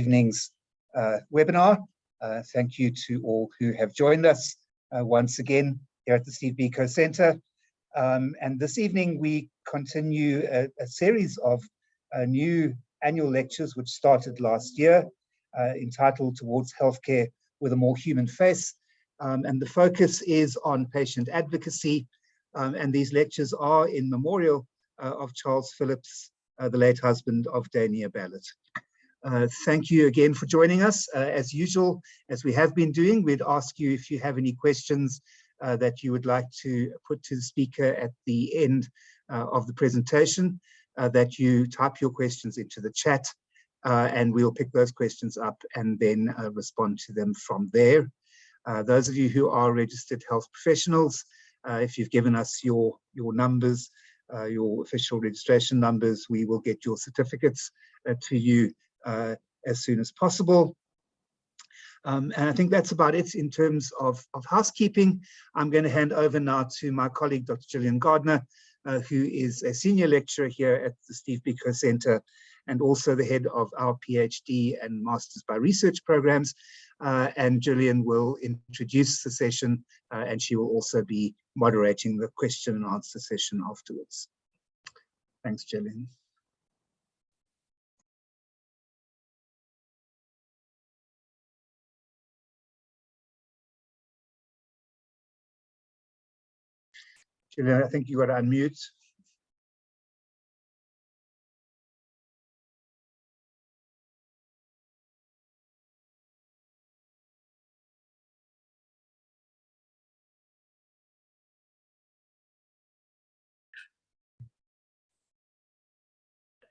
Evening's webinar. Thank you to all who have joined us once again here at the Steve Biko Center. And this evening we continue a series of new annual lectures which started last year, entitled Towards Healthcare with a More Human Face. And the focus is on patient advocacy. And these lectures are in memorial of Charles Phillips, the late husband of Dania Ballot. Thank you again for joining us. As usual, as we have been doing, we'd ask you if you have any questions that you would like to put to the speaker at the end of the presentation, that you type your questions into the chat, and we'll pick those questions up and then respond to them from there. Those of you who are registered health professionals, if you've given us your numbers, your official registration numbers, we will get your certificates to you as soon as possible. And I think that's about it in terms of housekeeping. I'm going to hand over now to my colleague, Dr. Gillian Gardner, who is a senior lecturer here at the Steve Biko Center and also the head of our PhD and Masters by Research programs. And Gillian will introduce the session, and she will also be moderating the question and answer session afterwards. Thanks, Gillian. Gillian, I think you got to unmute.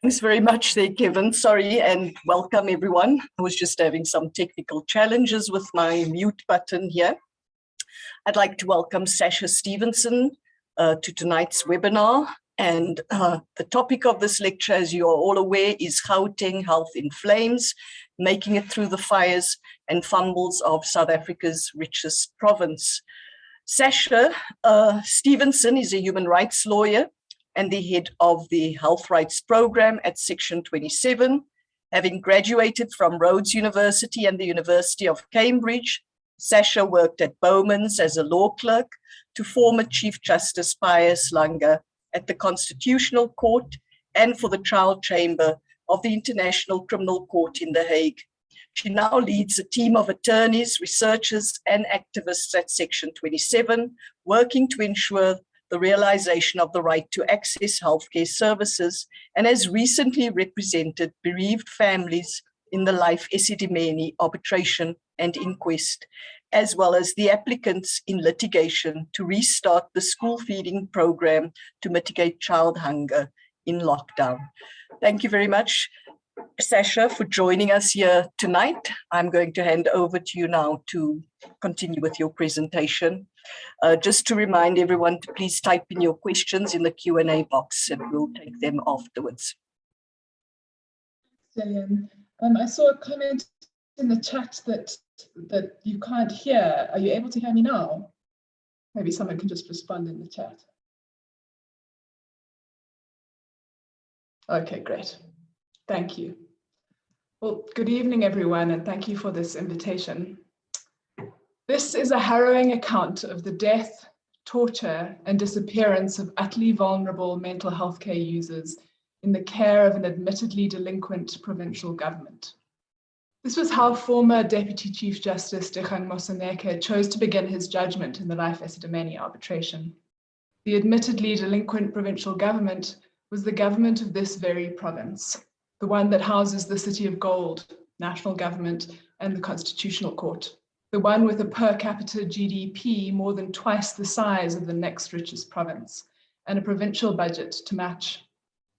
Thanks very much there, Kevin. Sorry, and welcome everyone. I was just having some technical challenges with my mute button here. I'd like to welcome Sasha Stevenson to tonight's webinar. And the topic of this lecture, as you are all aware, is Gauteng Health in Flames, making it through the fires and fumbles of South Africa's richest province. Sasha Stevenson is a human rights lawyer and the head of the Health Rights Program at Section 27. Having graduated from Rhodes University and the University of Cambridge, Sasha worked at Bowman's as a law clerk to former Chief Justice Pius Langa at the Constitutional Court and for the Trial Chamber of the International Criminal Court in The Hague. She now leads a team of attorneys, researchers, and activists at Section 27, working to ensure the realization of the right to access healthcare services, and has recently represented bereaved families in the Life Esidimeni arbitration and inquest, as well as the applicants in litigation to restart the school feeding program to mitigate child hunger in lockdown. Thank you very much, Sasha, for joining us here tonight. I'm going to hand over to you now to continue with your presentation. Just to remind everyone to please type in your questions in the Q&A box and we'll take them afterwards. Gillian, I saw a comment in the chat that you can't hear. Are you able to hear me now? Maybe someone can just respond in the chat. Okay, great. Thank you. Well, good evening, everyone, and thank you for this invitation. This is a harrowing account of the death, torture, and disappearance of utterly vulnerable mental health care users in the care of an admittedly delinquent provincial government. This was how former Deputy Chief Justice Gauteng Health chose to begin his judgment in the Life Esidimeni arbitration. The admittedly delinquent provincial government was the government of this very province, the one that houses the City of Gold, national government, and the Constitutional Court, the one with a per capita GDP more than twice the size of the next richest province, and a provincial budget to match.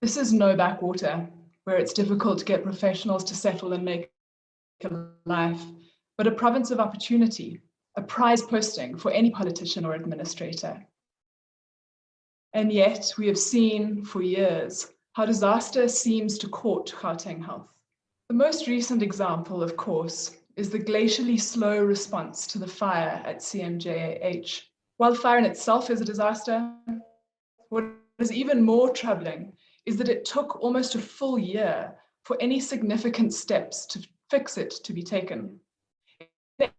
This is no backwater, where it's difficult to get professionals to settle and make a life, but a province of opportunity, a prize posting for any politician or administrator. And yet we have seen for years how disaster seems to court Gauteng Health. The most recent example, of course, is the glacially slow response to the fire at CMJH. While fire in itself is a disaster, what is even more troubling is that it took almost a full year for any significant steps fix it to be taken. In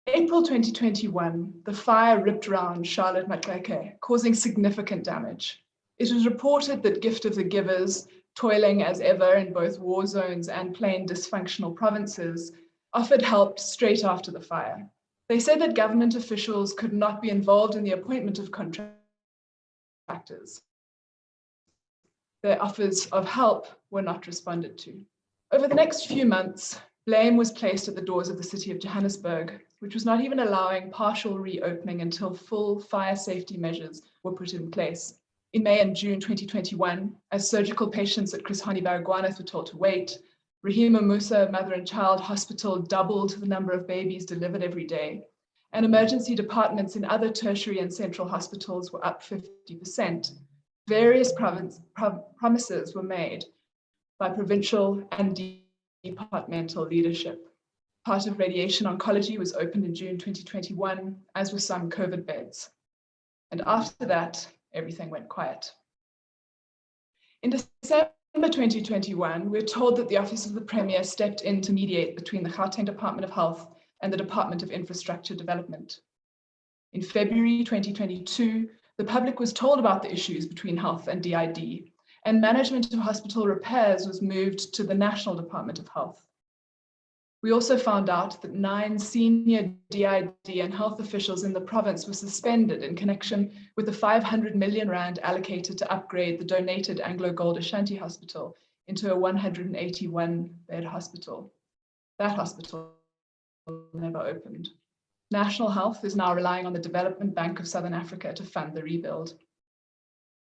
April 2021, the fire ripped around Charlotte Maxeke, causing significant damage. It was reported that Gift of the Givers, toiling as ever in both war zones and plain dysfunctional provinces, offered help straight after the fire. They said that government officials could not be involved in the appointment of contractors. Their offers of help were not responded to. Over the next few months, blame was placed at the doors of the city of Johannesburg, which was not even allowing partial reopening until full fire safety measures were put in place. In May and June 2021, as surgical patients at Chris Hani Baragwanath were told to wait, Rahima Musa Mother and Child Hospital doubled the number of babies delivered every day, and emergency departments in other tertiary and central hospitals were up 50%. Various promises were made by provincial and departmental leadership. Part of radiation oncology was opened in June 2021, as were some COVID beds. And after that, everything went quiet. In December 2021, we're told that the Office of the Premier stepped in to mediate between the Gauteng Department of Health and the Department of Infrastructure Development. In February 2022, the public was told about the issues between health and DID, and management of hospital repairs was moved to the National Department of Health. We also found out that 9 senior DID and health officials in the province were suspended in connection with the 500 million rand allocated to upgrade the donated Anglo-Gold Ashanti Hospital into a 181-bed hospital. That hospital never opened. National Health is now relying on the Development Bank of Southern Africa to fund the rebuild.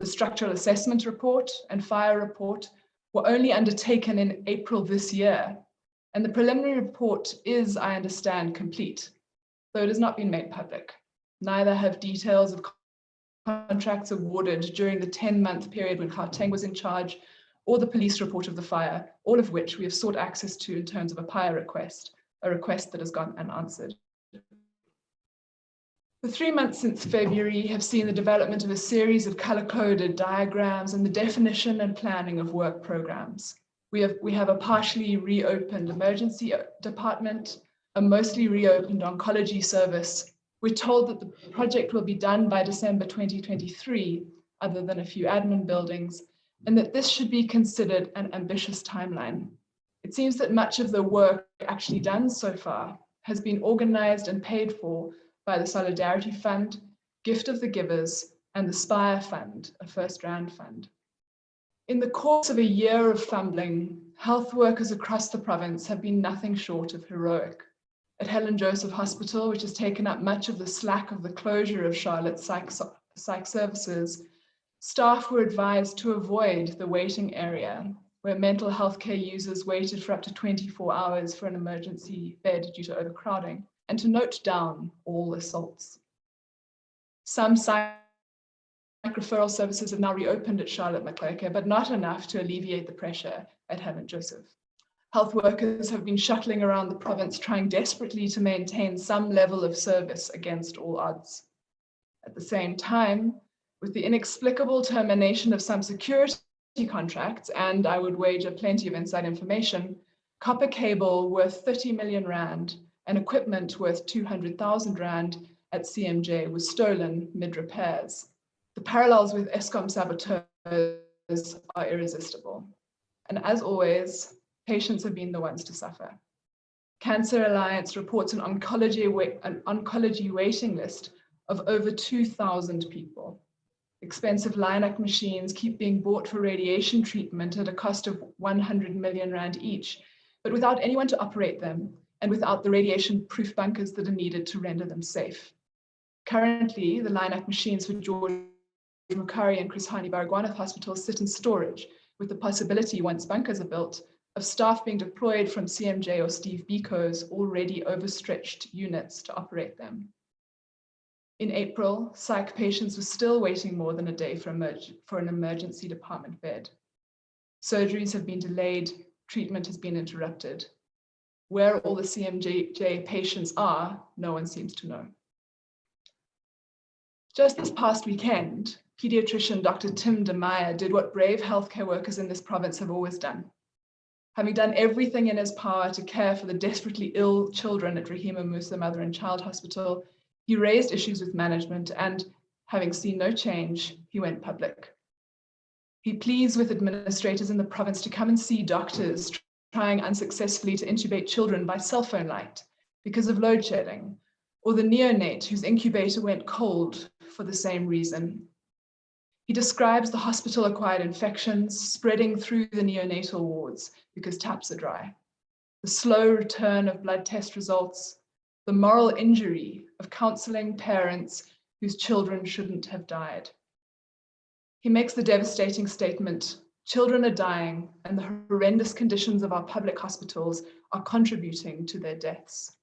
The structural assessment report and fire report were only undertaken in April this year, and the preliminary report is, I understand, complete, though it has not been made public. Neither have details of contracts awarded during the 10-month period when Gauteng was in charge, or the police report of the fire, all of which we have sought access to in terms of a PIA request, a request that has gone unanswered. The 3 months since February have seen the development of a series of color-coded diagrams and the definition and planning of work programs. We have a partially reopened emergency department, a mostly reopened oncology service. We're told that the project will be done by December 2023, other than a few admin buildings, and that this should be considered an ambitious timeline. It seems that much of the work actually done so far has been organized and paid for by the Solidarity Fund, Gift of the Givers, and the Spire Fund, a First Rand fund. In the course of a year of fumbling, health workers across the province have been nothing short of heroic. At Helen Joseph Hospital, which has taken up much of the slack of the closure of Charlotte's psych services, staff were advised to avoid the waiting area, where mental health care users waited for up to 24 hours for an emergency bed due to overcrowding, and to note down all assaults. Some psych referral services have now reopened at Charlotte Maxeke, but not enough to alleviate the pressure at Helen Joseph. Health workers have been shuttling around the province trying desperately to maintain some level of service against all odds. At the same time, with the inexplicable termination of some security contracts, and I would wager plenty of inside information, copper cable worth 30 million rand and equipment worth 200,000 rand at CMJ was stolen mid-repairs. The parallels with Eskom saboteurs are irresistible. And as always, patients have been the ones to suffer. Cancer Alliance reports an oncology waiting list of over 2,000 people. Expensive Linac machines keep being bought for radiation treatment at a cost of 100 million rand each, but without anyone to operate them and without the radiation-proof bunkers that are needed to render them safe. Currently, the Linac machines for George Mukari and Chris Hani Baragwanath hospitals sit in storage, with the possibility, once bunkers are built, of staff being deployed from CMJ or Steve Biko's already overstretched units to operate them. In April, psych patients were still waiting more than a day for an emergency department bed. Surgeries have been delayed, treatment has been interrupted. Where all the CMJ patients are, no one seems to know. Just this past weekend, pediatrician Dr. Tim de Meyer did what brave healthcare workers in this province have always done. Having done everything in his power to care for the desperately ill children at Rahima Musa Mother and Child Hospital, he raised issues with management and, having seen no change, he went public. He pleads with administrators in the province to come and see doctors trying unsuccessfully to intubate children by cell phone light because of load shedding, or the neonate whose incubator went cold for the same reason. He describes the hospital-acquired infections spreading through the neonatal wards because taps are dry, the slow return of blood test results, the moral injury of counselling parents whose children shouldn't have died. He makes the devastating statement, children are dying and the horrendous conditions of our public hospitals are contributing to their deaths.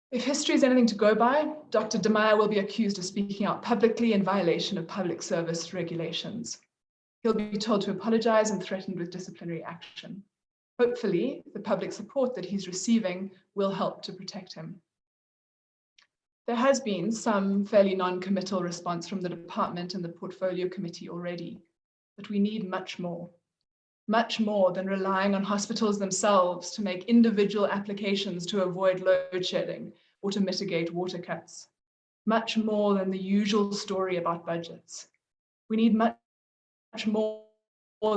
If history is anything to go by, Dr. De Meyer will be accused of speaking out publicly in violation of public service regulations. He'll be told to apologize and threatened with disciplinary action. Hopefully, the public support that he's receiving will help to protect him. There has been some fairly non-committal response from the department and the portfolio committee already, but we need much more than relying on hospitals themselves to make individual applications to avoid load shedding or to mitigate water cuts. Much more than the usual story about budgets. We need much more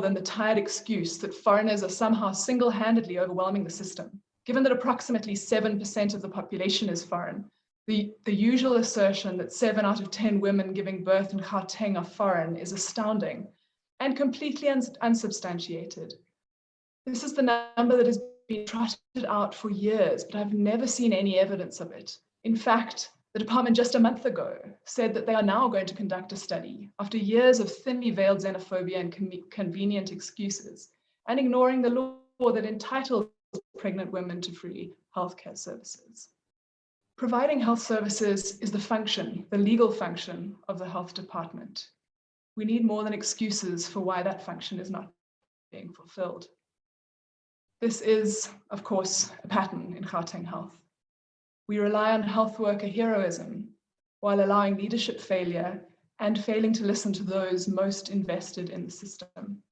than the tired excuse that foreigners are somehow single-handedly overwhelming the system. Given that approximately 7% of the population is foreign, the usual assertion that 7 out of 10 women giving birth in Gauteng are foreign is astounding and completely unsubstantiated. This is the number that has been trotted out for years, but I've never seen any evidence of it. In fact, the department just a month ago said that they are now going to conduct a study after years of thinly veiled xenophobia and convenient excuses and ignoring the law that entitles pregnant women to free healthcare services. Providing health services is the function, the legal function of the health department. We need more than excuses for why that function is not being fulfilled. This is, of course, a pattern in Gauteng Health. We rely on health worker heroism while allowing leadership failure and failing to listen to those most invested in the system.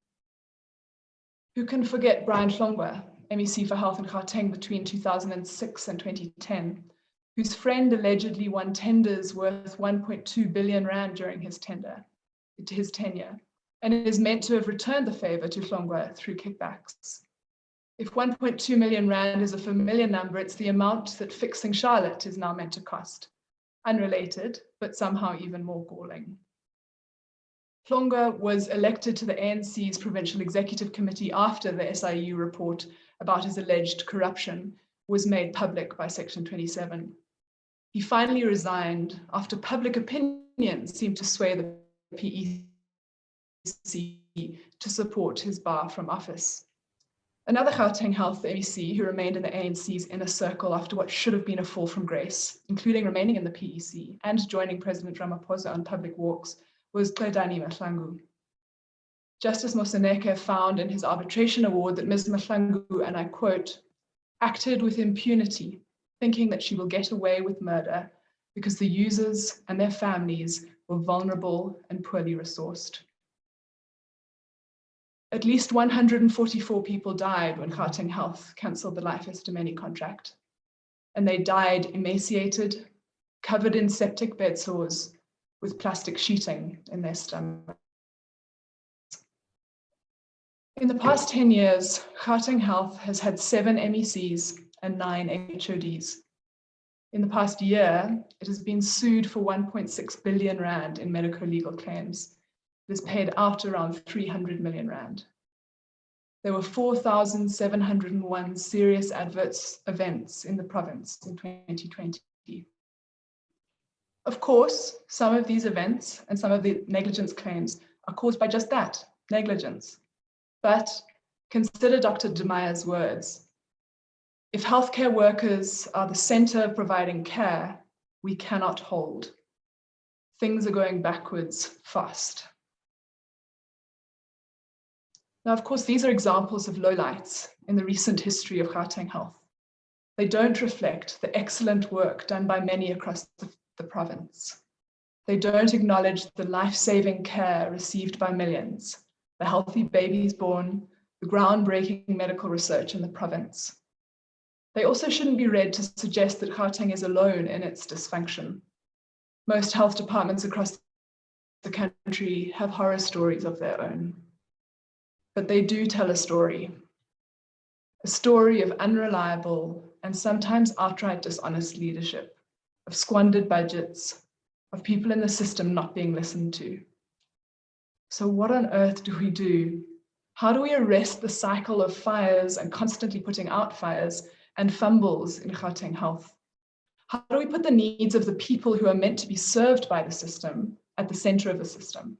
Who can forget Brian Hlongwa, MEC for Health in Gauteng between 2006 and 2010, whose friend allegedly won tenders worth 1.2 billion rand during his tenure, and is meant to have returned the favor to Hlongwa through kickbacks. If 1.2 million rand is a familiar number, it's the amount that fixing Charlotte is now meant to cost. Unrelated, but somehow even more galling. Hlongwa was elected to the ANC's Provincial Executive Committee after the SIU report about his alleged corruption was made public by Section 27. He finally resigned after public opinion seemed to sway the PEC to support his bar from office. Another Gauteng Health MEC who remained in the ANC's inner circle after what should have been a fall from grace, including remaining in the PEC and joining President Ramaphosa on public walks, was Xedani Mahlangu. Justice Moseneke found in his arbitration award that Ms. Mahlangu, and I quote, acted with impunity, thinking that she will get away with murder because the users and their families were vulnerable and poorly resourced. At least 144 people died when Gauteng Health cancelled the Life Estimeni contract, and they died emaciated, covered in septic bed sores, with plastic sheeting in their stomachs. In the past 10 years, Gauteng Health has had 7 MECs and 9 HODs. In the past year, it has been sued for 1.6 billion rand in medico-legal claims. It has paid out around 300 million rand. There were 4,701 serious adverse events in the province in 2020. Of course, some of these events and some of the negligence claims are caused by just that, negligence. But consider Dr. De Meyer's words. If healthcare workers are the center of providing care, we cannot hold. Things are going backwards fast. Now, of course, these are examples of lowlights in the recent history of Gauteng Health. They don't reflect the excellent work done by many across the province. They don't acknowledge the life-saving care received by millions, the healthy babies born, the groundbreaking medical research in the province. They also shouldn't be read to suggest that Gauteng is alone in its dysfunction. Most health departments across the country have horror stories of their own. But they do tell a story of unreliable and sometimes outright dishonest leadership, of squandered budgets, of people in the system not being listened to. So what on earth do we do? How do we arrest the cycle of fires and constantly putting out fires and fumbles in Gauteng Health? How do we put the needs of the people who are meant to be served by the system at the center of the system?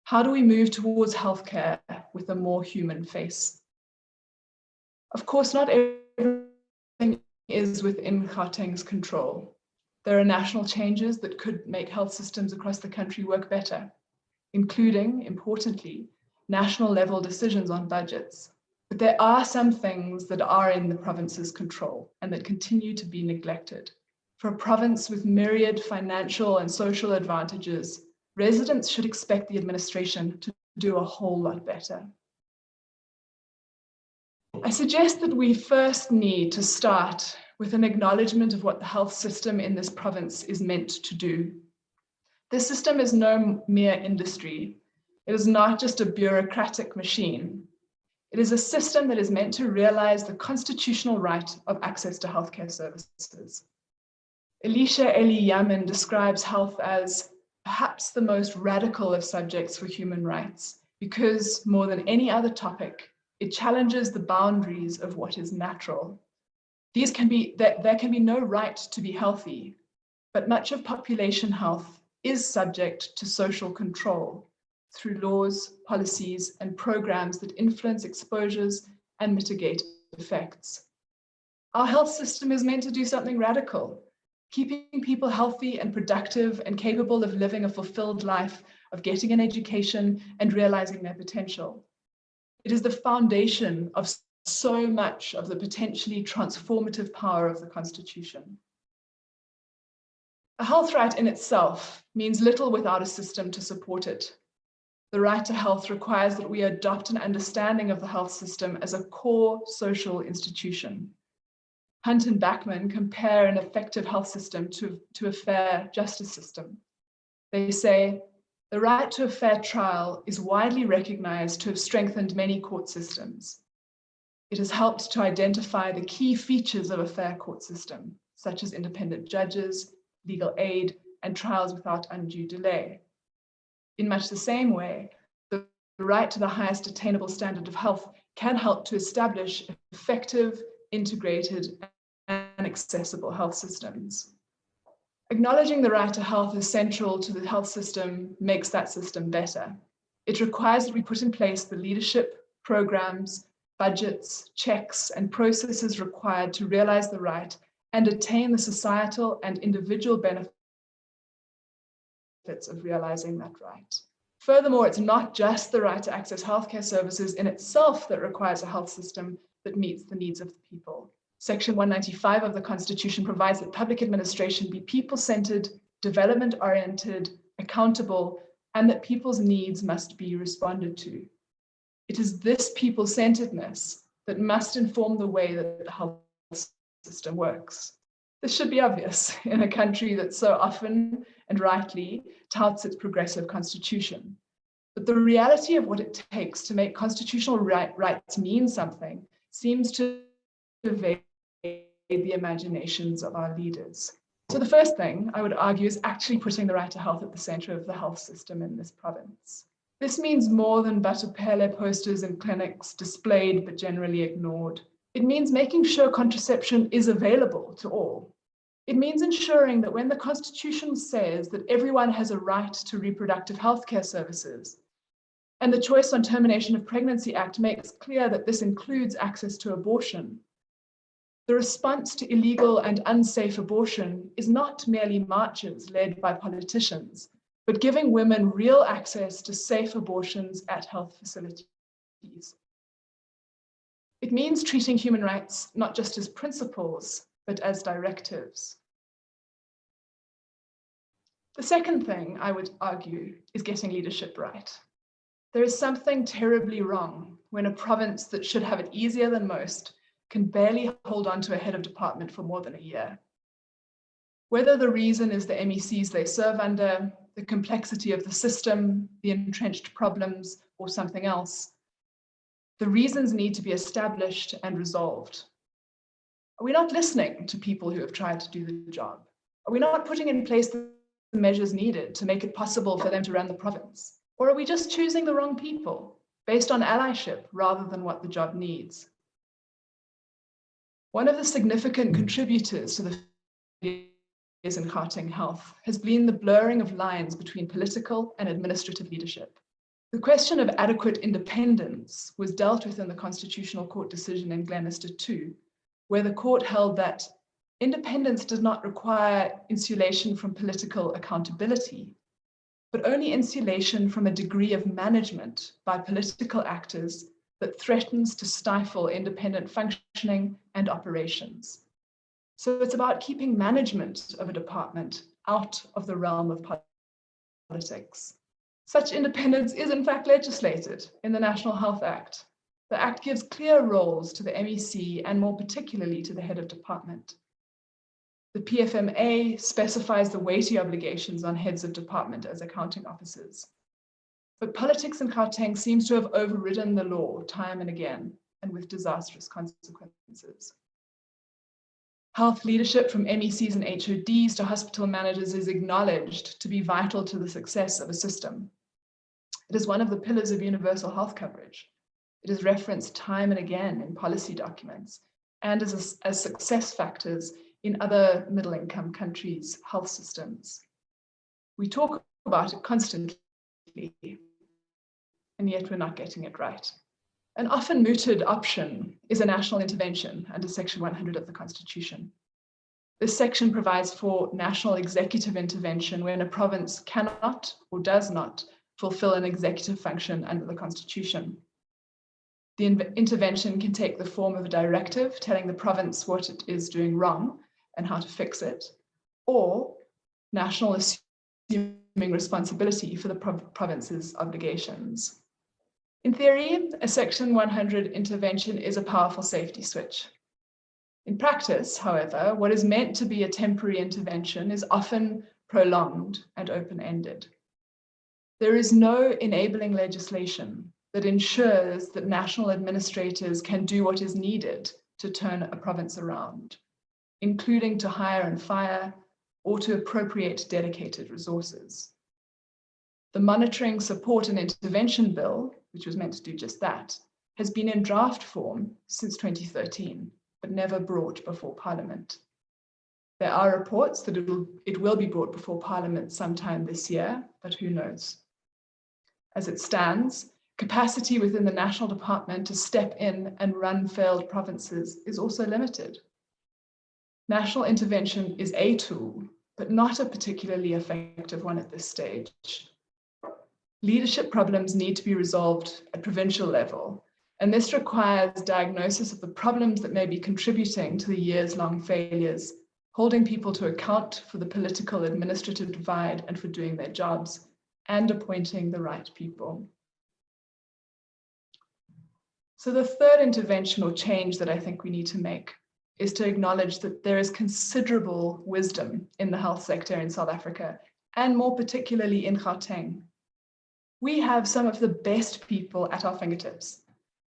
How do we move towards healthcare with a more human face? Of course, not everything is within Gauteng's control. There are national changes that could make health systems across the country work better, including, importantly, national level decisions on budgets. But there are some things that are in the province's control and that continue to be neglected. For a province with myriad financial and social advantages, residents should expect the administration to do a whole lot better. I suggest that we first need to start with an acknowledgement of what the health system in this province is meant to do. This system is no mere industry. It is not just a bureaucratic machine. It is a system that is meant to realize the constitutional right of access to healthcare services. Elisha Eli Yamin describes health as perhaps the most radical of subjects for human rights, because more than any other topic, it challenges the boundaries of what is natural. There can be no right to be healthy, but much of population health is subject to social control through laws, policies, and programs that influence exposures and mitigate effects. Our health system is meant to do something radical, keeping people healthy and productive and capable of living a fulfilled life, of getting an education and realizing their potential. It is the foundation of so much of the potentially transformative power of the Constitution. A health right in itself means little without a system to support it. The right to health requires that we adopt an understanding of the health system as a core social institution. Hunt and Backman compare an effective health system to a fair justice system. They say, the right to a fair trial is widely recognized to have strengthened many court systems. It has helped to identify the key features of a fair court system, such as independent judges, legal aid, and trials without undue delay. In much the same way, the right to the highest attainable standard of health can help to establish effective, integrated, and accessible health systems. Acknowledging the right to health as central to the health system makes that system better. It requires that we put in place the leadership, programs, budgets, checks, and processes required to realize the right and attain the societal and individual benefits of realizing that right. Furthermore, it's not just the right to access healthcare services in itself that requires a health system that meets the needs of the people. Section 195 of the Constitution provides that public administration be people-centered, development-oriented, accountable, and that people's needs must be responded to. It is this people-centeredness that must inform the way that the health system works. This should be obvious in a country that so often and rightly touts its progressive constitution. But the reality of what it takes to make constitutional rights mean something seems to evade the imaginations of our leaders. So the first thing I would argue is actually putting the right to health at the center of the health system in this province. This means more than Batupele posters in clinics displayed but generally ignored. It means making sure contraception is available to all. It means ensuring that when the Constitution says that everyone has a right to reproductive healthcare services, and the Choice on Termination of Pregnancy Act makes clear that this includes access to abortion, the response to illegal and unsafe abortion is not merely marches led by politicians, but giving women real access to safe abortions at health facilities. It means treating human rights not just as principles, but as directives. The second thing I would argue is getting leadership right. There is something terribly wrong when a province that should have it easier than most can barely hold on to a head of department for more than a year. Whether the reason is the MECs they serve under, the complexity of the system, the entrenched problems, or something else, the reasons need to be established and resolved. Are we not listening to people who have tried to do the job? Are we not putting in place the measures needed to make it possible for them to run the province? Or are we just choosing the wrong people based on allyship rather than what the job needs? One of the significant contributors to the failures in Gauteng Health has been the blurring of lines between political and administrative leadership. The question of adequate independence was dealt with in the Constitutional Court decision in Glenister 2, where the court held that independence does not require insulation from political accountability, but only insulation from a degree of management by political actors that threatens to stifle independent functioning and operations. So it's about keeping management of a department out of the realm of politics. Such independence is in fact legislated in the National Health Act. The Act gives clear roles to the MEC and more particularly to the head of department. The PFMA specifies the weighty obligations on heads of department as accounting officers. But politics in Gauteng seems to have overridden the law time and again, and with disastrous consequences. Health leadership from MECs and HODs to hospital managers is acknowledged to be vital to the success of a system. It is one of the pillars of universal health coverage. It is referenced time and again in policy documents and as success factors in other middle-income countries' health systems. We talk about it constantly, and yet we're not getting it right. An often mooted option is a national intervention under Section 100 of the Constitution. This section provides for national executive intervention when a province cannot or does not fulfill an executive function under the Constitution. The intervention can take the form of a directive telling the province what it is doing wrong and how to fix it, or national assuming responsibility for the province's obligations. In theory, a Section 100 intervention is a powerful safety switch. In practice, however, what is meant to be a temporary intervention is often prolonged and open-ended. There is no enabling legislation that ensures that national administrators can do what is needed to turn a province around, including to hire and fire or to appropriate dedicated resources. The Monitoring, Support and Intervention Bill, which was meant to do just that, has been in draft form since 2013, but never brought before Parliament. There are reports that it will be brought before Parliament sometime this year, but who knows? As it stands, capacity within the National Department to step in and run failed provinces is also limited. National intervention is a tool, but not a particularly effective one at this stage. Leadership problems need to be resolved at provincial level, and this requires diagnosis of the problems that may be contributing to the years-long failures, holding people to account for the political administrative divide and for doing their jobs, and appointing the right people. So the third intervention or change that I think we need to make is to acknowledge that there is considerable wisdom in the health sector in South Africa, and more particularly in Gauteng. We have some of the best people at our fingertips,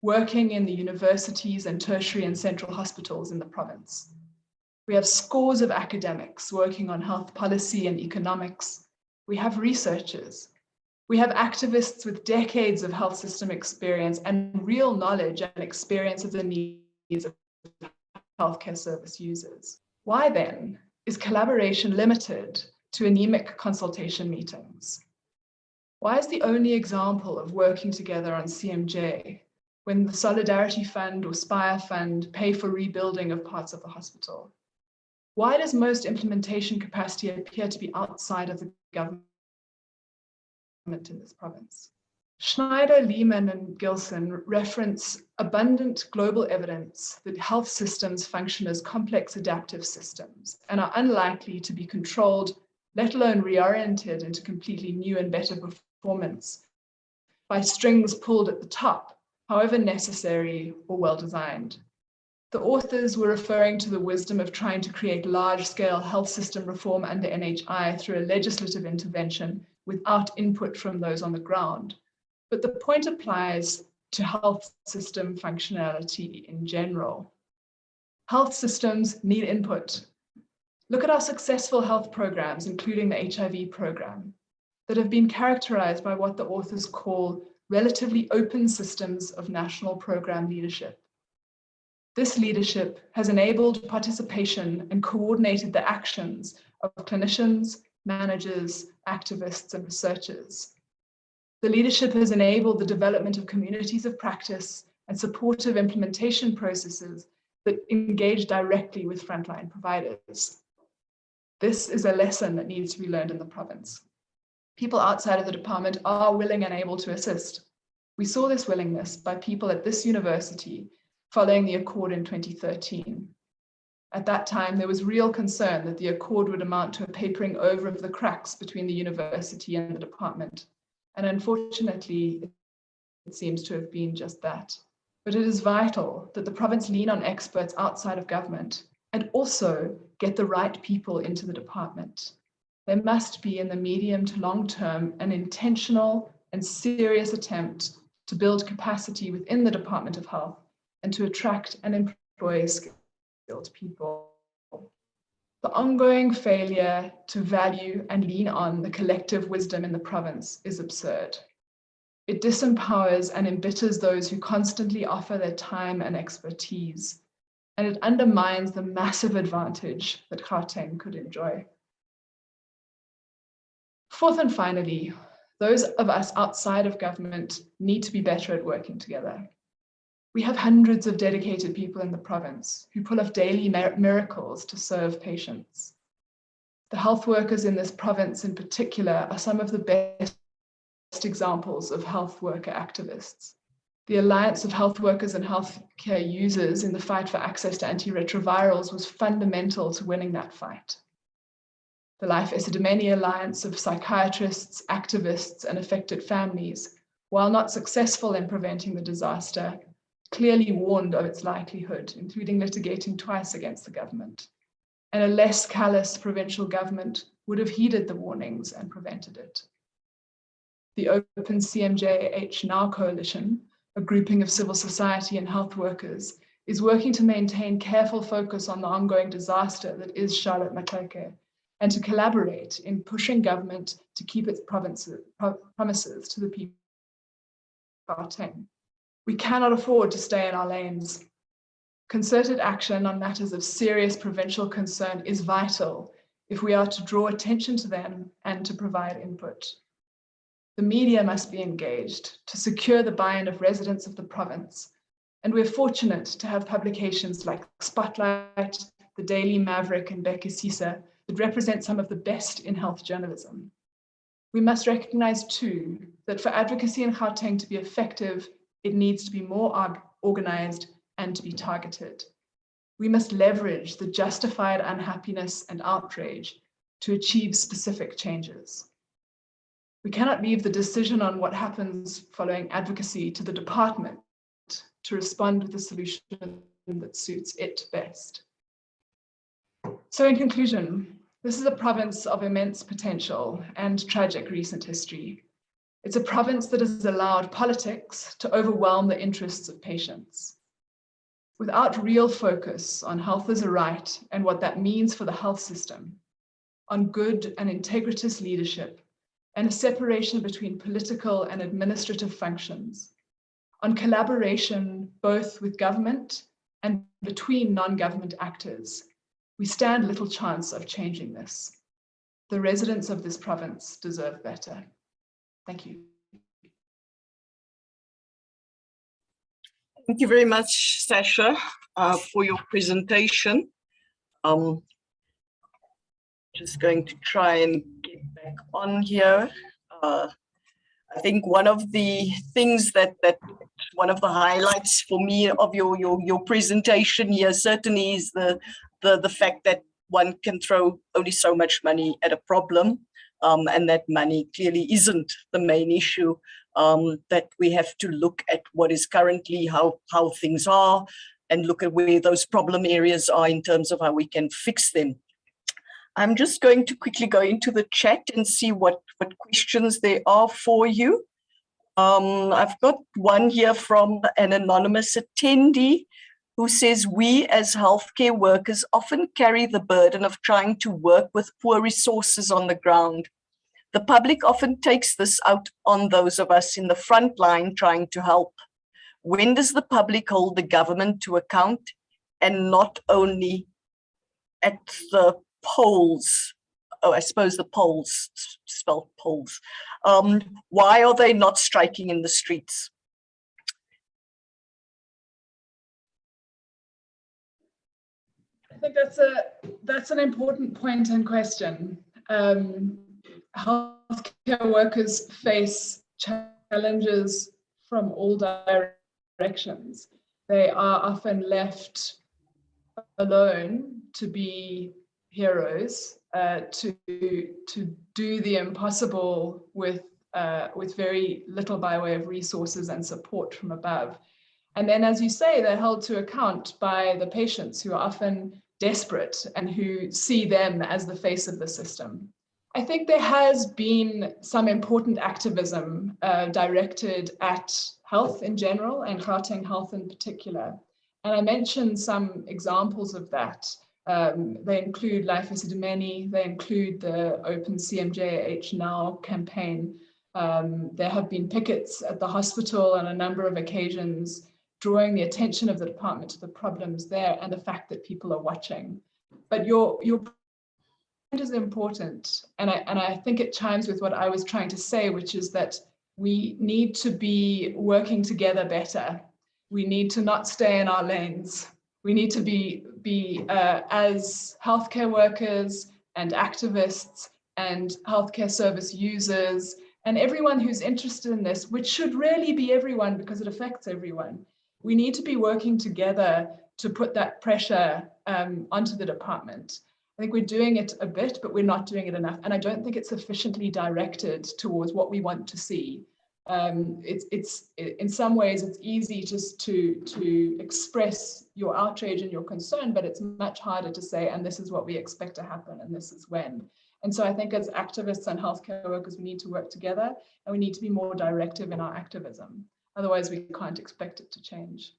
working in the universities and tertiary and central hospitals in the province. We have scores of academics working on health policy and economics. We have researchers. We have activists with decades of health system experience and real knowledge and experience of the needs of healthcare service users. Why then is collaboration limited to anemic consultation meetings? Why is the only example of working together on CMJ when the Solidarity Fund or Spire Fund pay for rebuilding of parts of the hospital? Why does most implementation capacity appear to be outside of the government in this province? Schneider, Lehman, and Gilson reference abundant global evidence that health systems function as complex adaptive systems and are unlikely to be controlled, let alone reoriented into completely new and better performance by strings pulled at the top however necessary or well-designed. The authors were referring to the wisdom of trying to create large-scale health system reform under NHI through a legislative intervention without input from those on the ground. But the point applies to health system functionality in general. Health systems need input. Look at our successful health programs, including the HIV program, that have been characterized by what the authors call relatively open systems of national program leadership. This leadership has enabled participation and coordinated the actions of clinicians, managers, activists, and researchers. The leadership has enabled the development of communities of practice and supportive implementation processes that engage directly with frontline providers. This is a lesson that needs to be learned in the province. People outside of the department are willing and able to assist. We saw this willingness by people at this university following the Accord in 2013. At that time, there was real concern that the Accord would amount to a papering over of the cracks between the university and the department. And unfortunately, it seems to have been just that. But it is vital that the province lean on experts outside of government and also get the right people into the department. There must be in the medium to long term an intentional and serious attempt to build capacity within the Department of Health and to attract and employ skilled people. The ongoing failure to value and lean on the collective wisdom in the province is absurd. It disempowers and embitters those who constantly offer their time and expertise, and it undermines the massive advantage that Gauteng could enjoy. Fourth and finally, those of us outside of government need to be better at working together. We have hundreds of dedicated people in the province who pull off daily miracles to serve patients. The health workers in this province in particular are some of the best examples of health worker activists. The Alliance of Health Workers and Healthcare Users in the fight for access to antiretrovirals was fundamental to winning that fight. The Life Esidimeni Alliance of psychiatrists, activists, and affected families, while not successful in preventing the disaster, clearly warned of its likelihood, including litigating twice against the government. And a less callous provincial government would have heeded the warnings and prevented it. The Open CMJH Now Coalition, a grouping of civil society and health workers, is working to maintain careful focus on the ongoing disaster that is Charlotte Maxeke, and to collaborate in pushing government to keep its promises to the people of Gauteng. We cannot afford to stay in our lanes. Concerted action on matters of serious provincial concern is vital if we are to draw attention to them and to provide input. The media must be engaged to secure the buy-in of residents of the province, and we're fortunate to have publications like Spotlight, the Daily Maverick, and Bekisisa that represent some of the best in health journalism. We must recognize too that for advocacy in Gauteng to be effective, it needs to be more organized and to be targeted. We must leverage the justified unhappiness and outrage to achieve specific changes. We cannot leave the decision on what happens following advocacy to the department to respond with a solution that suits it best. So in conclusion, this is a province of immense potential and tragic recent history. It's a province that has allowed politics to overwhelm the interests of patients. Without real focus on health as a right and what that means for the health system, on good and integritous leadership, and a separation between political and administrative functions, on collaboration both with government and between non-government actors, we stand little chance of changing this. The residents of this province deserve better. Thank you. Thank you very much, Sasha, for your presentation. Just going to try and get back on here. I think one of the things that one of the highlights for me of your presentation here certainly is the fact that one can throw only so much money at a problem, and that money clearly isn't the main issue. that we have to look at what is currently, how things are, and look at where those problem areas are in terms of how we can fix them. I'm just going to quickly go into the chat and see what questions there are for you. I've got one here from an anonymous attendee who says, we as healthcare workers often carry the burden of trying to work with poor resources on the ground. The public often takes this out on those of us in the front line trying to help. When does the public hold the government to account, and not only at the polls? Oh, I suppose the polls, spelled polls. Why are they not striking in the streets? I think that's an important point and question. Healthcare workers face challenges from all directions. They are often left alone to be heroes, to do the impossible with very little by way of resources and support from above. And then, as you say, they're held to account by the patients, who are often desperate and who see them as the face of the system. I think there has been some important activism directed at health in general and Gauteng Health in particular. And I mentioned some examples of that. They include Life Esidimeni, they include the Open CMJH Now campaign. There have been pickets at the hospital on a number of occasions, drawing the attention of the department to the problems there and the fact that people are watching. But your point is important, and I think it chimes with what I was trying to say, which is that we need to be working together better. We need to not stay in our lanes. We need to be as healthcare workers and activists and healthcare service users and everyone who's interested in this, which should really be everyone because it affects everyone. We need to be working together to put that pressure onto the department. I think we're doing it a bit, but we're not doing it enough. And I don't think it's sufficiently directed towards what we want to see. It's in some ways, it's easy just to express your outrage and your concern, but it's much harder to say, and this is what we expect to happen, and this is when. And so I think as activists and healthcare workers, we need to work together, and we need to be more directive in our activism. Otherwise, we can't expect it to change.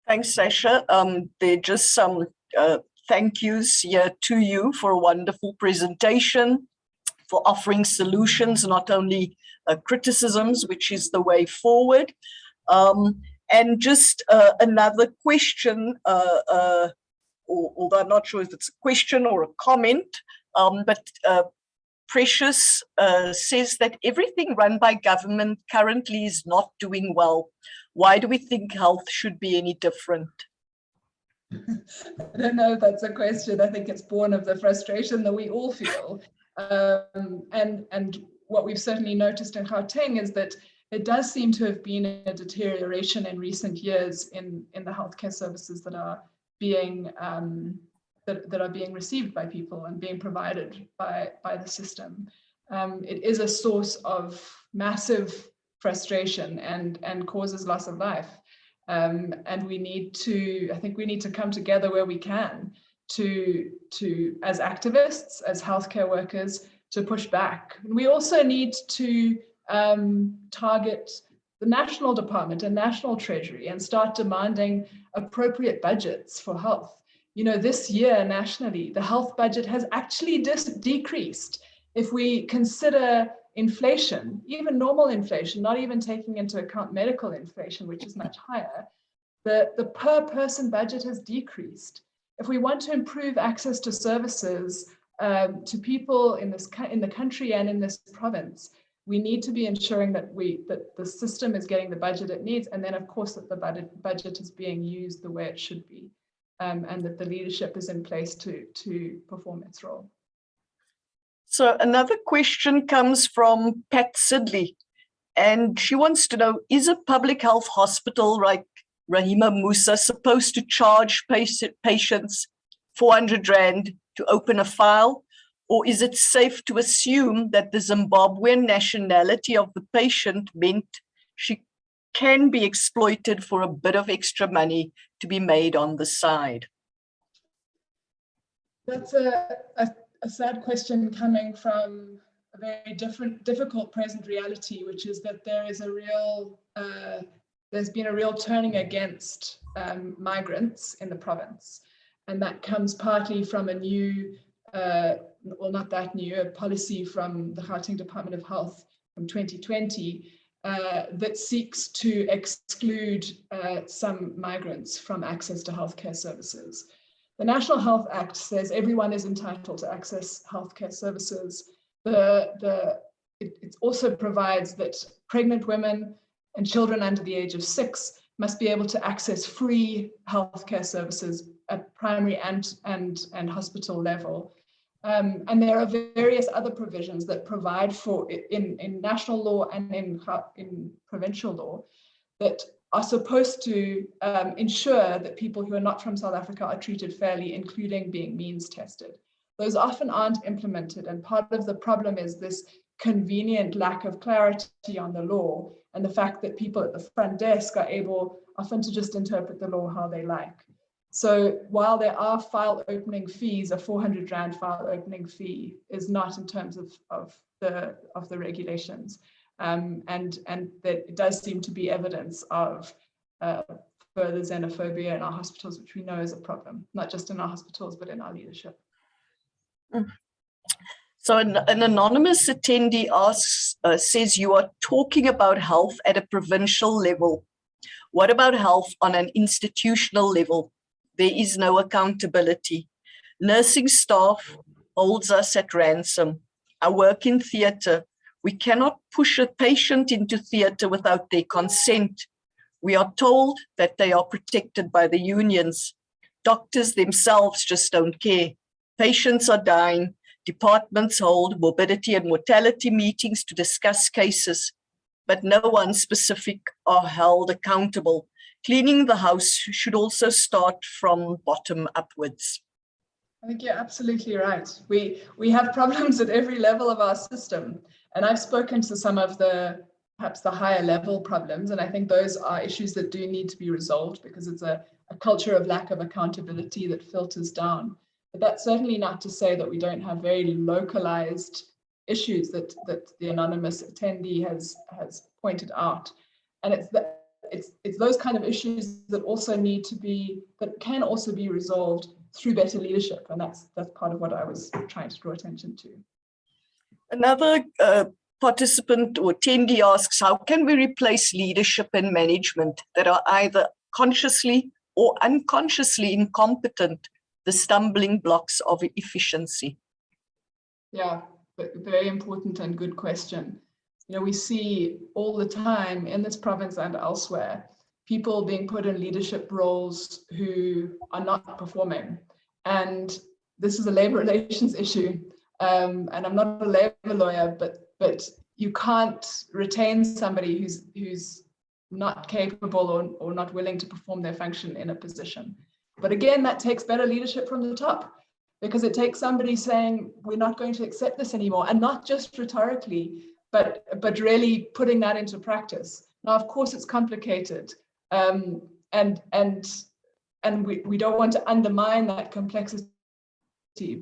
Thanks, Sasha. There are just some thank yous here to you for a wonderful presentation, for offering solutions, not only criticisms, which is the way forward. And just another question, although I'm not sure if it's a question or a comment, but Precious says that everything run by government currently is not doing well. Why do we think health should be any different? I don't know if that's a question. I think it's born of the frustration that we all feel. And what we've certainly noticed in Gauteng is that it does seem to have been a deterioration in recent years in the healthcare services that are being received by people and being provided by the system. It is a source of massive frustration and causes loss of life. And we need to, I think we need to come together where we can to as activists, as healthcare workers, to push back. We also need to target the national department and national treasury and start demanding appropriate budgets for health. You know, this year nationally, the health budget has actually decreased. If we consider inflation, even normal inflation, not even taking into account medical inflation, which is much higher, the per person budget has decreased. If we want to improve access to services to people in the country and in this province, we need to be ensuring that the system is getting the budget it needs, and then of course that the budget is being used the way it should be, and that the leadership is in place to perform its role. So another question comes from Pat Sidley, and she wants to know, is a public health hospital like Rahima Musa supposed to charge patients 400 Rand to open a file, Or is it safe to assume that the Zimbabwean nationality of the patient meant she can be exploited for a bit of extra money to be made on the side? That's a sad question coming from a very difficult present reality, which is that there is a real, there's been a real turning against migrants in the province. And that comes partly from a new, well, not that new, a policy from the Gauteng Department of Health from 2020 that seeks to exclude some migrants from access to healthcare services. The National Health Act says everyone is entitled to access healthcare services. It also provides that pregnant women and children under the age of 6 must be able to access free healthcare services at primary and hospital level. And there are various other provisions that provide for, in national law and in provincial law, that are supposed to ensure that people who are not from South Africa are treated fairly, including being means tested. Those often aren't implemented, and part of the problem is this convenient lack of clarity on the law and the fact that people at the front desk are able often to just interpret the law how they like. So while there are file opening fees, a 400 Rand file opening fee is not in terms of the regulations. And that it does seem to be evidence of further xenophobia in our hospitals, which we know is a problem, not just in our hospitals, but in our leadership. So an anonymous attendee asks, says you are talking about health at a provincial level. What about health on an institutional level? There is no accountability. Nursing staff holds us at ransom. I work in theatre. We cannot push a patient into theatre without their consent. We are told that they are protected by the unions. Doctors themselves just don't care. Patients are dying. Departments hold morbidity and mortality meetings to discuss cases, but no one specific are held accountable. Cleaning the house should also start from bottom upwards. I think you're absolutely right. We have problems at every level of our system. And I've spoken to some of perhaps the higher level problems. And I think those are issues that do need to be resolved because it's a culture of lack of accountability that filters down. But that's certainly not to say that we don't have very localized issues that the anonymous attendee has pointed out. And it's those kind of issues that also need to be, that can also be resolved through better leadership. And that's part of what I was trying to draw attention to. Another participant or attendee asks, how can we replace leadership and management that are either consciously or unconsciously incompetent, the stumbling blocks of efficiency? Yeah, very important and good question. You know, we see all the time in this province and elsewhere, people being put in leadership roles who are not performing. And this is a labor relations issue. And I'm not a labor lawyer, but you can't retain somebody who's not capable or not willing to perform their function in a position. But again, that takes better leadership from the top, because it takes somebody saying, we're not going to accept this anymore, and not just rhetorically, but really putting that into practice. Now, of course, it's complicated, and we don't want to undermine that complexity,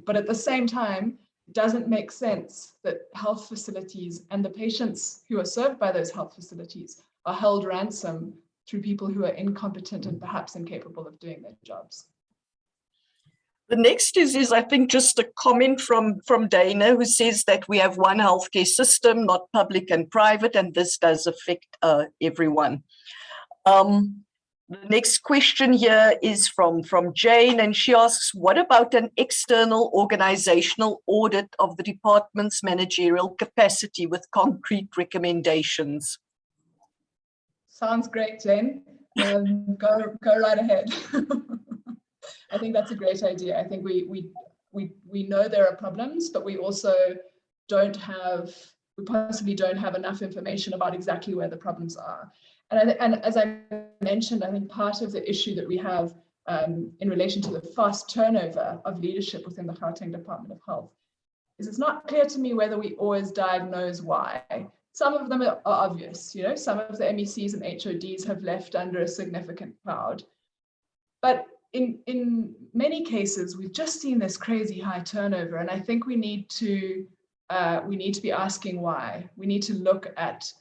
but at the same time, it doesn't make sense that health facilities and the patients who are served by those health facilities are held ransom through people who are incompetent and perhaps incapable of doing their jobs. The next is I think, just a comment from Dana, who says that we have one healthcare system, not public and private, and this does affect everyone. The next question here is from Jane, and she asks, what about an external organizational audit of the department's managerial capacity with concrete recommendations? Sounds great, Jane. Go right ahead. I think that's a great idea. I think we know there are problems, but we also possibly don't have enough information about exactly where the problems are. And as I mentioned, I think part of the issue that we have in relation to the fast turnover of leadership within the Gauteng Department of Health it's not clear to me whether we always diagnose why. Some of them are obvious, you know, some of the MECs and HODs have left under a significant cloud. But in many cases, we've just seen this crazy high turnover, and I think we need to be asking why. We need to look at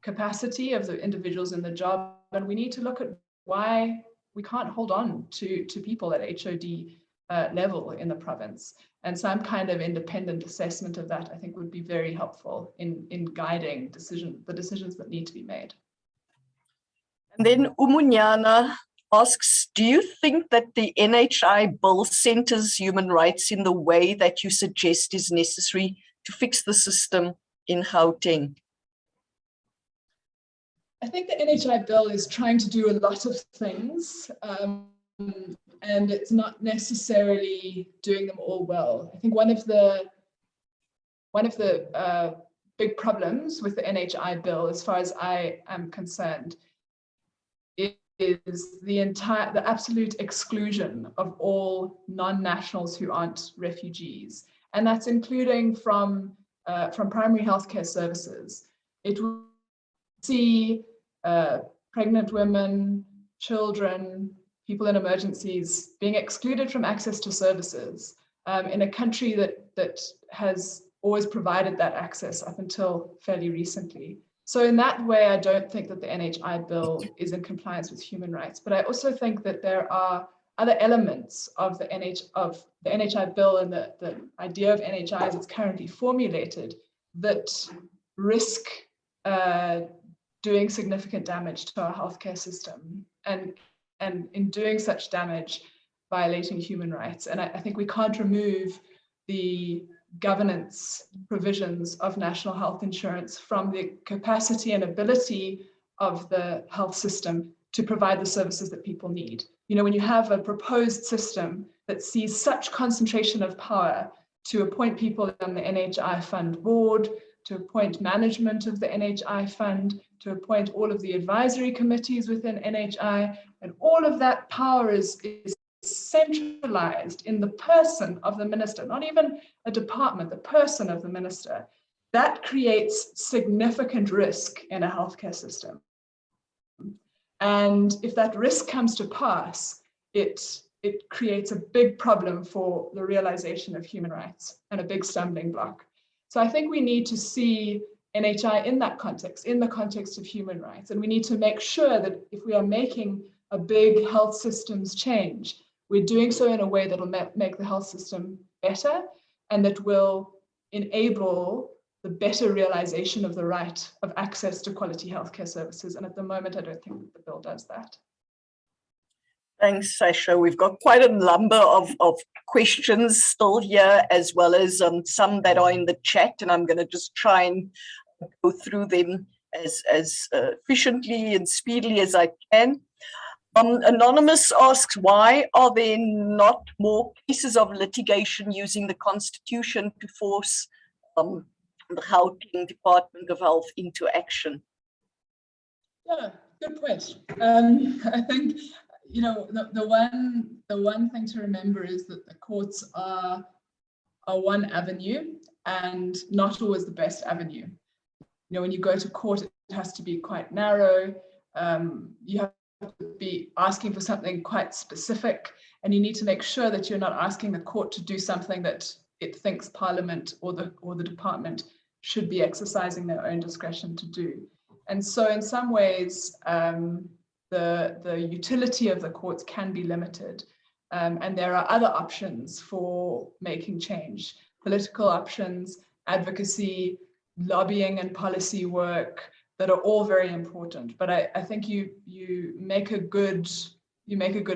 capacity of the individuals in the job, and we need to look at why we can't hold on to people at HOD level in the province. And some kind of independent assessment of that, I think, would be very helpful in guiding the decisions that need to be made. And then Umunyana asks, do you think that the NHI bill centers human rights in the way that you suggest is necessary to fix the system in Gauteng? I think the NHI bill is trying to do a lot of things, and it's not necessarily doing them all well. I think one of the big problems with the NHI bill, as far as I am concerned, is the absolute exclusion of all non-nationals who aren't refugees, and that's including from primary healthcare services. It will see pregnant women, children, people in emergencies being excluded from access to services in a country that has always provided that access up until fairly recently. So in that way, I don't think that the NHI bill is in compliance with human rights, but I also think that there are other elements of the NHI bill and the idea of NHI as it's currently formulated that risk doing significant damage to our healthcare system, and in doing such damage, violating human rights. And I think we can't remove the governance provisions of national health insurance from the capacity and ability of the health system to provide the services that people need. You know, when you have a proposed system that sees such concentration of power to appoint people on the NHI fund board, to appoint management of the NHI fund, to appoint all of the advisory committees within NHI, and all of that power is centralized in the person of the minister, not even a department, the person of the minister. That creates significant risk in a healthcare system. And if that risk comes to pass, it creates a big problem for the realization of human rights and a big stumbling block. So I think we need to see NHI in that context, in the context of human rights. And we need to make sure that if we are making a big health systems change, we're doing so in a way that will make the health system better and that will enable the better realization of the right of access to quality healthcare services. And at the moment, I don't think that the bill does that. Thanks, Sasha. We've got quite a number of questions still here, as well as some that are in the chat, and I'm going to just try and go through them as efficiently and speedily as I can. Anonymous asks, why are there not more cases of litigation using the Constitution to force the Gauteng Department of Health into action? Yeah, good point. I think, you know, the one thing to remember is that the courts are one avenue and not always the best avenue. You know, when you go to court, it has to be quite narrow. You have to be asking for something quite specific, and you need to make sure that you're not asking the court to do something that it thinks Parliament or the department should be exercising their own discretion to do. And so in some ways, the utility of the courts can be limited. And there are other options for making change: political options, advocacy, lobbying and policy work that are all very important. But I think you make a good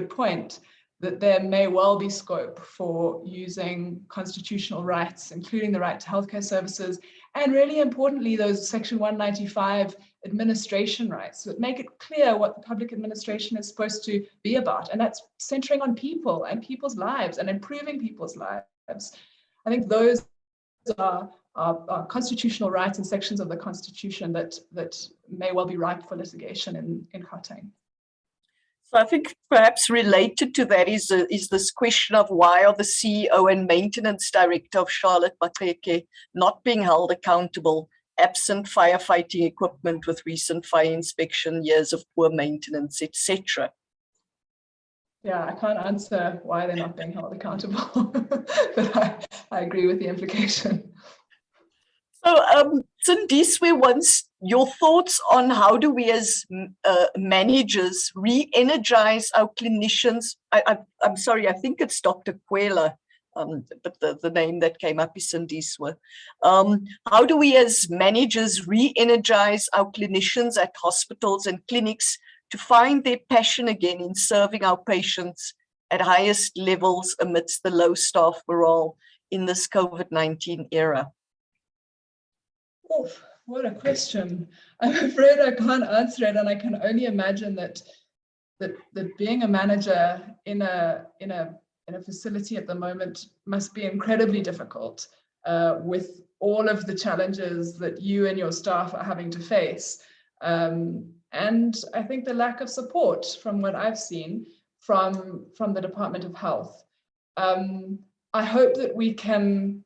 point that there may well be scope for using constitutional rights, including the right to healthcare services, and really importantly, those Section 195 administration rights that make it clear what the public administration is supposed to be about. And that's centering on people and people's lives and improving people's lives. I think those are constitutional rights and sections of the Constitution that may well be ripe for litigation in Gauteng. So I think perhaps related to that is this question of why are the CEO and maintenance director of Charlotte Maxeke not being held accountable, absent firefighting equipment with recent fire inspection, years of poor maintenance, etc. Yeah, I can't answer why they're not being held accountable, but I agree with the implication. So, Sindiswe, once your thoughts on how do we as managers re-energize our clinicians? I'm sorry, I think it's Dr. Kwela, but the name that came up is Sindiswe. How do we as managers re-energize our clinicians at hospitals and clinics to find their passion again in serving our patients at highest levels amidst the low staff morale in this COVID-19 era? Oh, what a question. I'm afraid I can't answer it, and I can only imagine that being a manager in a facility at the moment must be incredibly difficult with all of the challenges that you and your staff are having to face. And I think the lack of support from what I've seen from the Department of Health. I hope that we can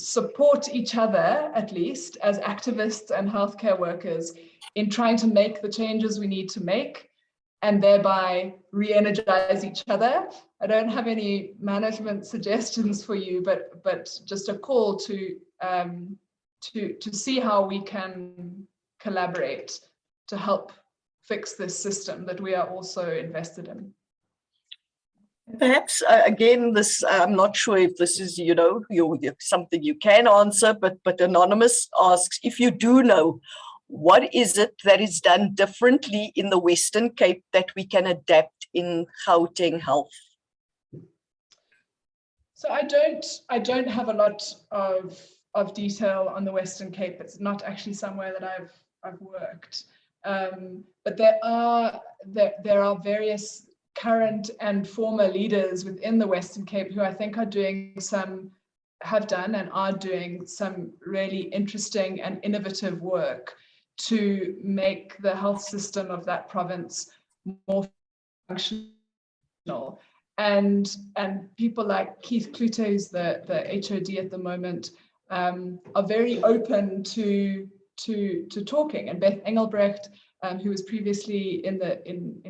support each other, at least as activists and healthcare workers, in trying to make the changes we need to make and thereby re-energize each other. I don't have any management suggestions for you, but just a call to see how we can collaborate to help fix this system that we are also invested in. Perhaps again, this I'm not sure if this is something you can answer, but Anonymous asks, if you do know, what is it that is done differently in the Western Cape that we can adapt in Gauteng Health? So I don't have a lot of detail on the Western Cape. It's not actually somewhere that I've worked, but there are various current and former leaders within the Western Cape who I think have done and are doing some really interesting and innovative work to make the health system of that province more functional. And people like Keith Klute, who's the HOD at the moment, are very open to talking. And Beth Engelbrecht, who was previously in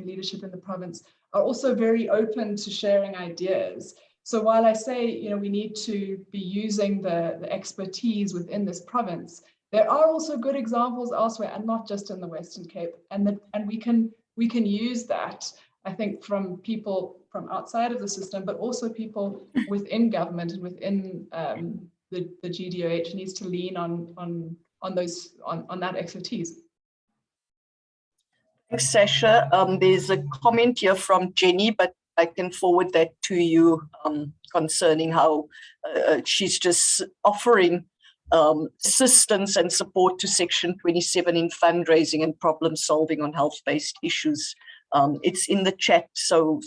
leadership in the province, are also very open to sharing ideas. So while I say, we need to be using the expertise within this province, there are also good examples elsewhere, and not just in the Western Cape. And we can use that, I think, from people from outside of the system, but also people within government and within the GDOH needs to lean on that expertise. Thanks, Sasha. There's a comment here from Jenny, but I can forward that to you concerning how she's just offering assistance and support to Section 27 in fundraising and problem solving on health-based issues. It's in the chat, so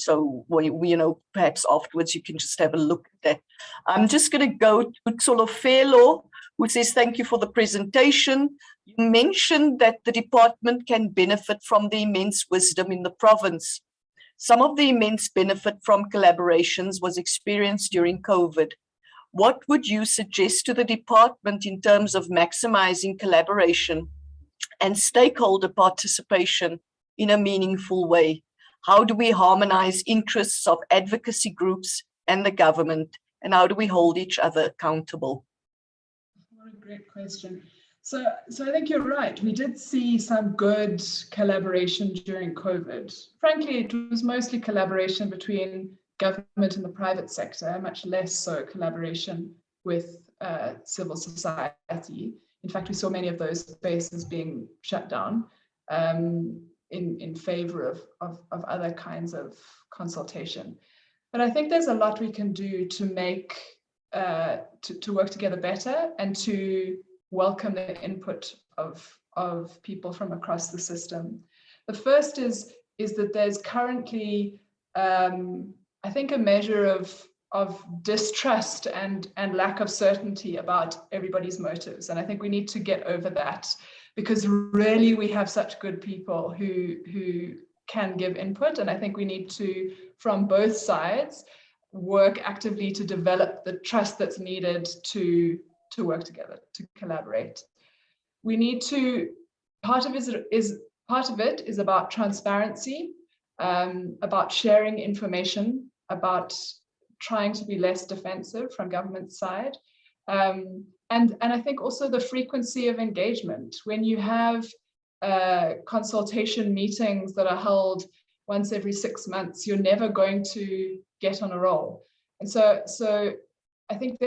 we perhaps afterwards you can just have a look at that. I'm just going to go to Solofelo, who says, thank you for the presentation. You mentioned that the department can benefit from the immense wisdom in the province. Some of the immense benefit from collaborations was experienced during COVID. What would you suggest to the department in terms of maximizing collaboration and stakeholder participation in a meaningful way? How do we harmonize interests of advocacy groups and the government? And how do we hold each other accountable? What a great question. So I think you're right. We did see some good collaboration during COVID. Frankly, it was mostly collaboration between government and the private sector, much less so collaboration with civil society. In fact, we saw many of those spaces being shut down in favor of other kinds of consultation. But I think there's a lot we can do to make to work together better and to welcome the input of people from across the system. The first is that there's currently, I think, a measure of distrust and lack of certainty about everybody's motives. And I think we need to get over that. because really we have such good people who can give input. And I think we need to, from both sides, work actively to develop the trust that's needed to work together, to collaborate. We need to, part of it is about transparency, about sharing information, about trying to be less defensive from government side. And I think also the frequency of engagement. When you have consultation meetings that are held once every 6 months, you're never going to get on a roll. And so I think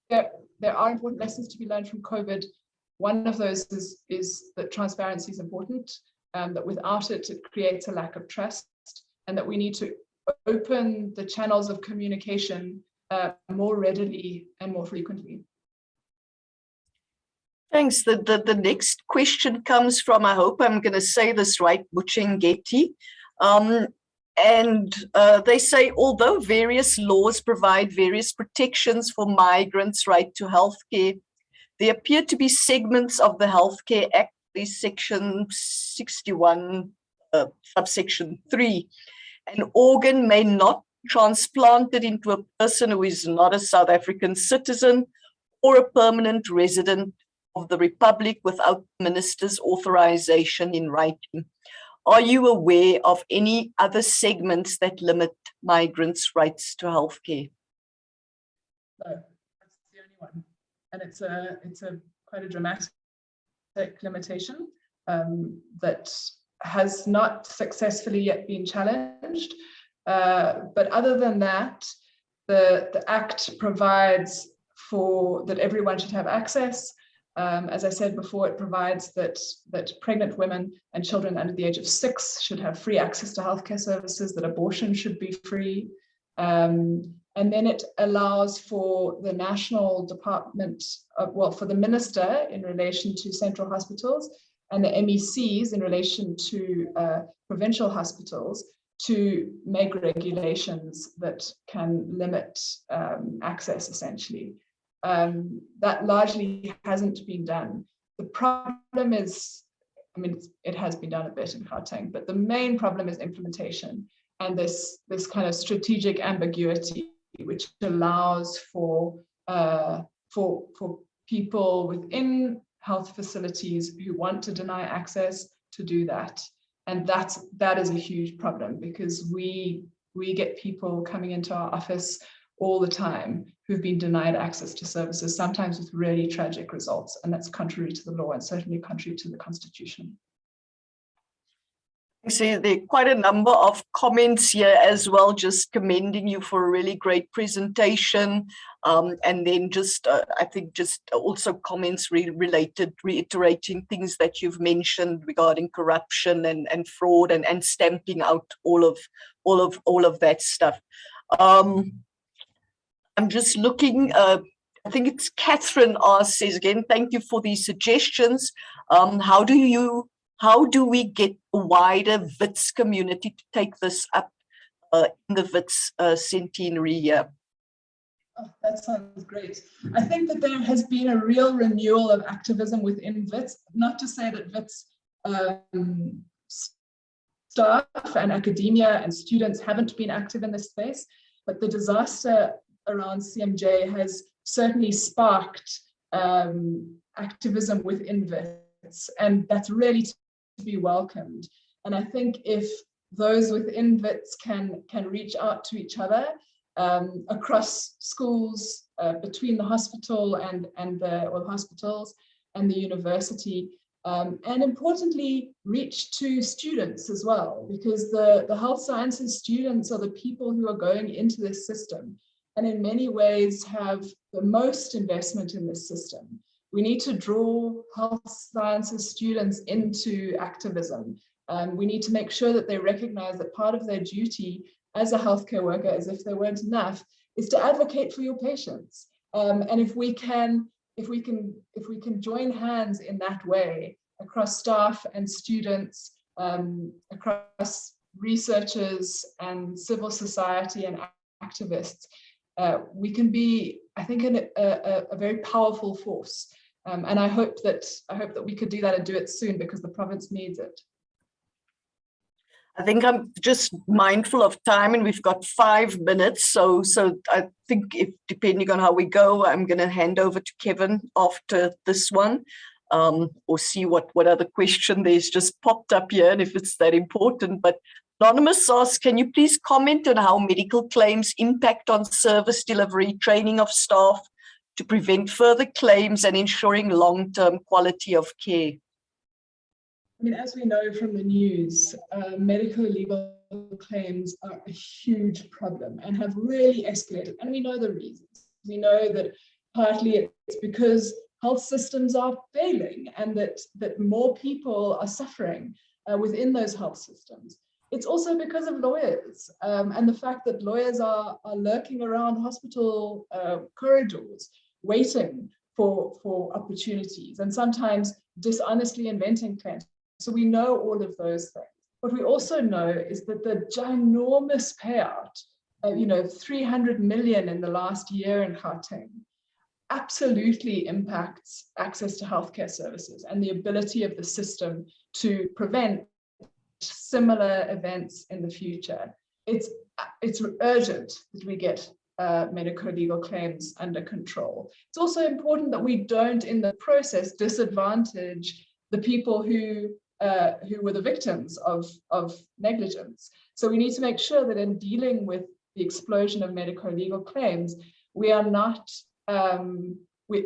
that there are important lessons to be learned from COVID. One of those is that transparency is important, that without it, it creates a lack of trust, and that we need to open the channels of communication more readily and more frequently. Thanks. The next question comes from, I hope I'm going to say this right, Buchengeti. And they say, although various laws provide various protections for migrants' right to healthcare, there appear to be segments of the Healthcare Act, this section 61, subsection 3. An organ may not be transplanted into a person who is not a South African citizen or a permanent resident of the Republic without the minister's authorization in writing. Are you aware of any other segments that limit migrants' rights to healthcare? No, that's the only one, and it's a quite a dramatic limitation that has not successfully yet been challenged. But other than that, the Act provides for that everyone should have access. As I said before, it provides that pregnant women and children under the age of 6 should have free access to healthcare services, that abortion should be free. And then it allows for the national department, for the minister in relation to central hospitals and the MECs in relation to provincial hospitals to make regulations that can limit access, essentially. That largely hasn't been done. The problem is, I mean, it has been done a bit in Gauteng, but the main problem is implementation and this kind of strategic ambiguity, which allows for people within health facilities who want to deny access to do that. And that is a huge problem, because we get people coming into our office all the time who've been denied access to services, sometimes with really tragic results, and that's contrary to the law and certainly contrary to the Constitution. See, there are quite a number of comments here as well, just commending you for a really great presentation. And then just, I think just also comments reiterating things that you've mentioned regarding corruption and fraud and stamping out all of that stuff. I'm just looking, I think it's Catherine says again, thank you for these suggestions. How do we get a wider WITS community to take this up in the WITS centenary year? Oh, that sounds great. I think that there has been a real renewal of activism within WITS, not to say that WITS staff and academia and students haven't been active in this space, but the disaster around CMJ has certainly sparked activism within WITS, and that's really to be welcomed. And I think if those within WITS can reach out to each other across schools, between the hospital and the hospitals and the university, and importantly reach to students as well, because the health sciences students are the people who are going into this system and in many ways have the most investment in this system. We need to draw health sciences students into activism. We need to make sure that they recognize that part of their duty as a healthcare worker, as if there weren't enough, is to advocate for your patients. And if we can join hands in that way across staff and students, across researchers and civil society and activists, we can be, I think, a very powerful force And I hope that we could do that and do it soon, because the province needs it. I think I'm just mindful of time, and we've got 5 minutes. So I think, if depending on how we go, I'm going to hand over to Kevin after this one, or see what other question there's just popped up here, and if it's that important. But Anonymous asks, can you please comment on how medical claims impact on service delivery, training of staff to prevent further claims and ensuring long-term quality of care? I mean, as we know from the news, medical legal claims are a huge problem and have really escalated. And we know the reasons. We know that partly it's because health systems are failing, and that more people are suffering within those health systems. It's also because of lawyers, and the fact that lawyers are lurking around hospital corridors, waiting for opportunities, and sometimes dishonestly inventing claims. So we know all of those things. What we also know is that the ginormous payout, 300 million in the last year in Gauteng, absolutely impacts access to healthcare services and the ability of the system to prevent similar events in the future. It's urgent that we get medical legal claims under control. It's also important that we don't, in the process, disadvantage the people who were the victims of negligence. So we need to make sure that in dealing with the explosion of medical legal claims, we are not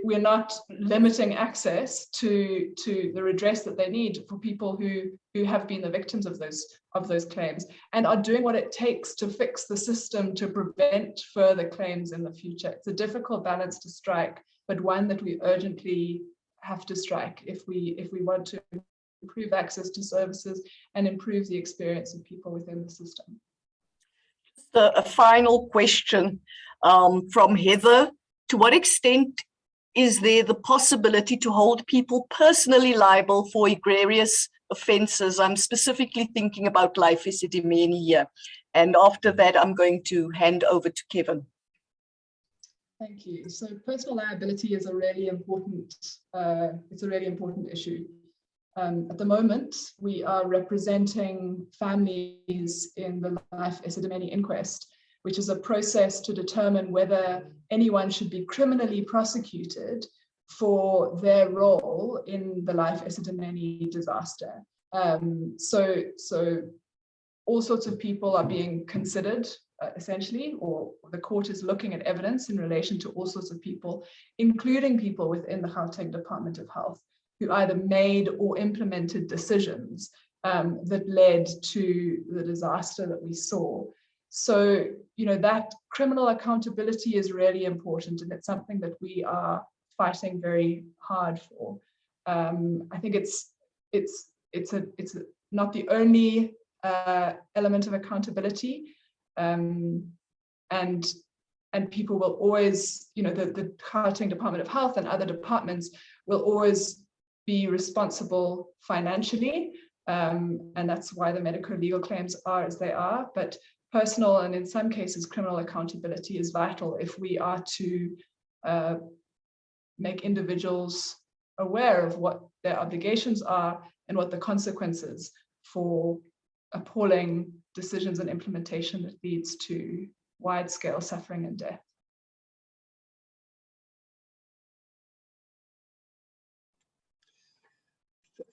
we're not limiting access to the redress that they need for people who have been the victims of those claims, and are doing what it takes to fix the system to prevent further claims in the future. It's a difficult balance to strike, but one that we urgently have to strike if we want to improve access to services and improve the experience of people within the system. A final question from Heather. To what extent is there the possibility to hold people personally liable for egregious offences? I'm specifically thinking about life esidimeni here. And after that, I'm going to hand over to Kevin. Thank you. So personal liability is a really important, issue. At the moment, we are representing families in the Life Esidimeni inquest, which is a process to determine whether anyone should be criminally prosecuted for their role in the Life Esidimeni disaster. So all sorts of people are being considered, essentially, or the court is looking at evidence in relation to all sorts of people, including people within the Gauteng Department of Health, who either made or implemented decisions that led to the disaster that we saw. So, that criminal accountability is really important, and it's something that we are fighting very hard for. I think it's not the only element of accountability, and people will always, the Gauteng Department of Health and other departments will always be responsible financially, and that's why the medical legal claims are as they are. But personal, and in some cases criminal, accountability is vital if we are to make individuals aware of what their obligations are and what the consequences for appalling decisions and implementation that leads to wide-scale suffering and death.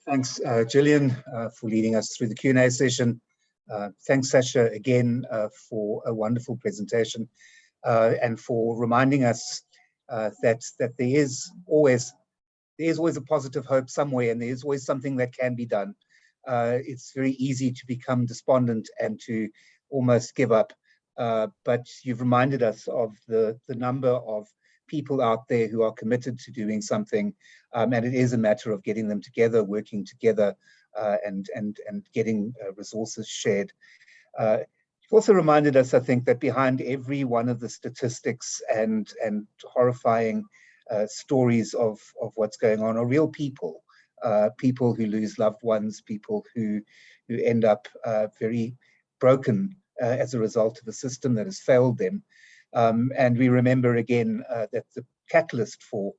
Thanks, Gillian, for leading us through the Q&A session. Thanks, Sasha, again, for a wonderful presentation, and for reminding us that there is always a positive hope somewhere, and there's always something that can be done. It's very easy to become despondent and to almost give up, but you've reminded us of the number of people out there who are committed to doing something, and it is a matter of getting them together, working together, and getting resources shared. You've also reminded us, I think, that behind every one of the statistics and horrifying stories of what's going on are real people, people who lose loved ones, people who end up very broken as a result of a system that has failed them. And we remember again that the catalyst for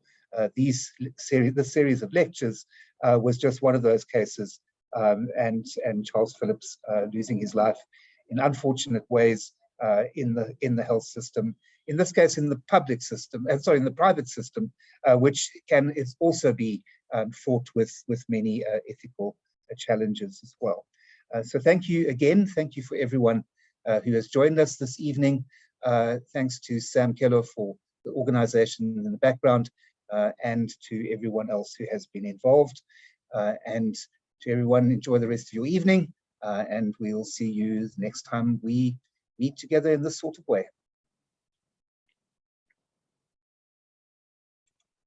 this series of lectures was just one of those cases, and Charles Phillips losing his life in unfortunate ways in the health system. In this case, in the public system, in the private system, which can also be fraught with many ethical challenges as well. So thank you again. Thank you for everyone who has joined us this evening. Thanks to Sam Keller for the organization in the background, and to everyone else who has been involved. And to everyone, enjoy the rest of your evening, and we'll see you next time we meet together in this sort of way.